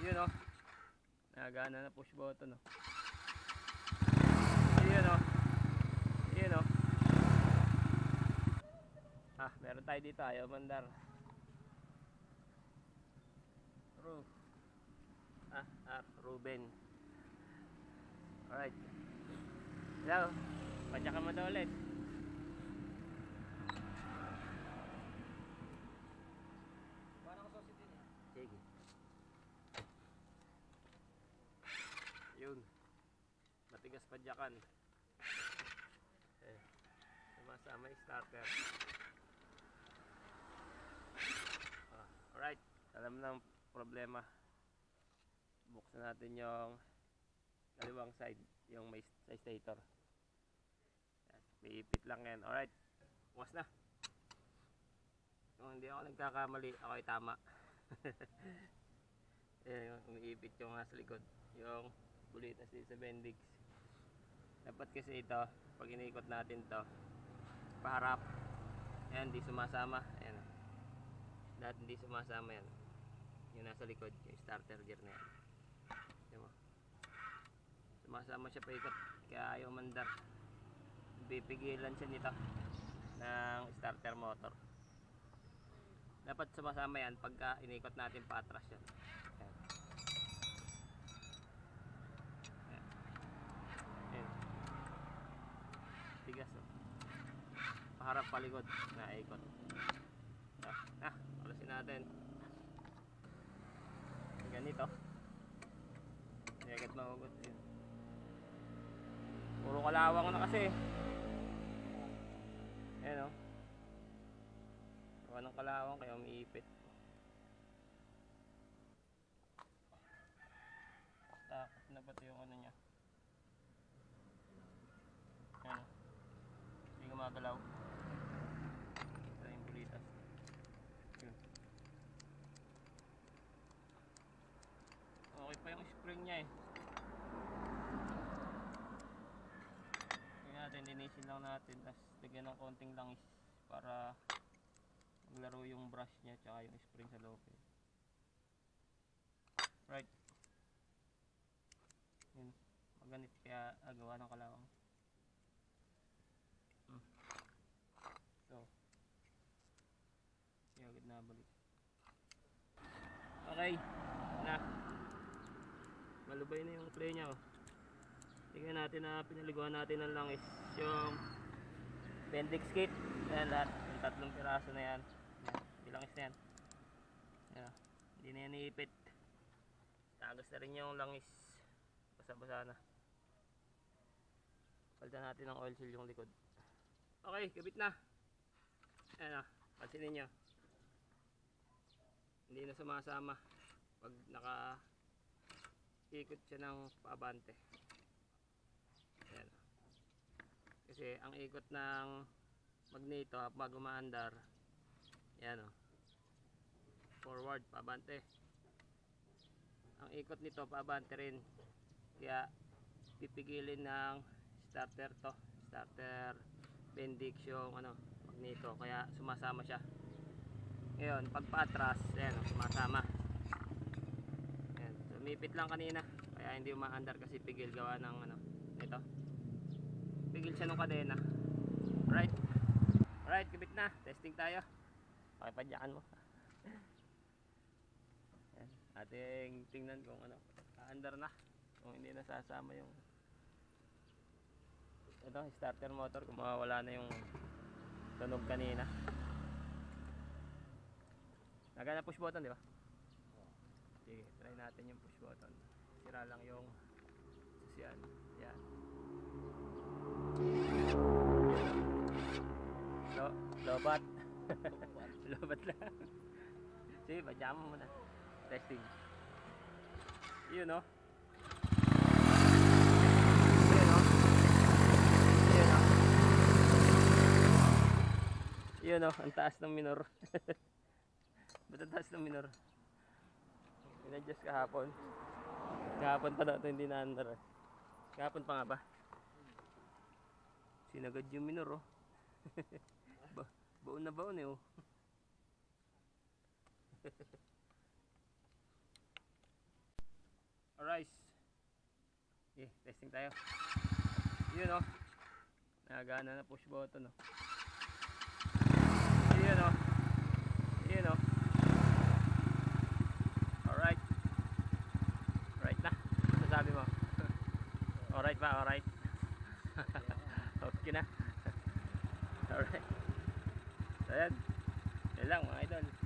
Yun o. Nagana na push button o. Yun o. Yun o. Ah, meron tayo dito. Ayaw mandar. Ruben. Alright. Hello. Padyakan mo daw ulit. Paano ko sausage din eh? Sige. Yun. Matigas padyakan. Sumasama yung starter. Alright. Alam na ang problema. Buksan natin yung kaliwang side, yung may stator. May ipit lang yan. Alright. Bukas na. Kung hindi ako nagkakamali, ako ay tama. Ayan, umiipit yung nasa likod. Yung bulitas sa Bendix. Dapat kasi ito, pag iniikot natin to paharap. Ayan, hindi sumasama. Ayan. Dahil hindi sumasama yan. Yung nasa likod, yung starter gear na yan. Ayan mo. Sumasama siya paikot, kaya ayaw mandar. Pipigilan siya nito ng starter motor. Dapat sumasama yan pagka inikot natin paatras yan. Ayan. Ayan. Ayan. Tigas oh. Paharap palikod na ikot. Alasin natin. Ganito. Hindi agad mahugot yun. Puro kalawang na kasi. Ayan o. Gawa ng kalawang kaya umiipit. Takot na pati yung ano niya. Ayan o. Hindi gumagalaw. Ito yung bulitas. Yun. Okay pa yung spring niya eh. Linisin lang natin, tapos lagyan ng konting langis para maglaro yung brush niya tsaka yung spring sa loob. Right. Yun. Maganit kaya agawa ng kalawang. So, yung agad na balik. Okay. Na. Malubay na yung play niya oh. Tingnan natin na pinaliguan natin ng langis yung Bendix kit. Ayan lahat, yung 3 piraso na yan. Yung langis na yan. Ayan, hindi na yan iipit. Tagas na rin yung langis. Basa-basa na. Palitan natin ng oil seal yung likod. Okay, kabit na. Ayan o, pansinin nyo. Hindi na sumasama pag naka ikot siya ng paabante. Ayan. Kasi ang ikot ng magneto pag umaandar, yan o, forward, paabante. Ang ikot nito paabante rin, kaya pipigilin ng starter to, starter Bendix yung ano, magneto, kaya sumasama siya. Ngayon pag paatras, yan o, sumasama. Ayan. Sumipit lang kanina kaya hindi umaandar kasi pigil gawa ng ano, ito pigil siya ng kadena. Right. Alright, kabit na. Testing tayo. Okay, padyakan mo. Ayan. Ating tingnan kung ano, aandar na. Kung hindi nasasama yung ito, starter motor, kung mawawala na yung tunog kanina. Nagana push button, di ba? Sige, try natin yung push button. Sira lang yung susian. Yan. Lobat. Lobat lang. Sige, padyakan mo muna. Testing. Yun o. Yun o, ang taas ng minor. Ba't ang taas ng minor? In-adjust kahapon. Kahapon pa na ito, hindi na-under. Kahapon pa nga ba? Sinagad yung minor oh. Baon na baon eh oh. guys. Okay, testing tayo. Yun oh. Nagana na push button oh. Yun oh. Yun oh. Alright. Right na. Ano sabi mo? Alright ba? Alright. Okay na. Alright. So yan. Yan lang mga idol.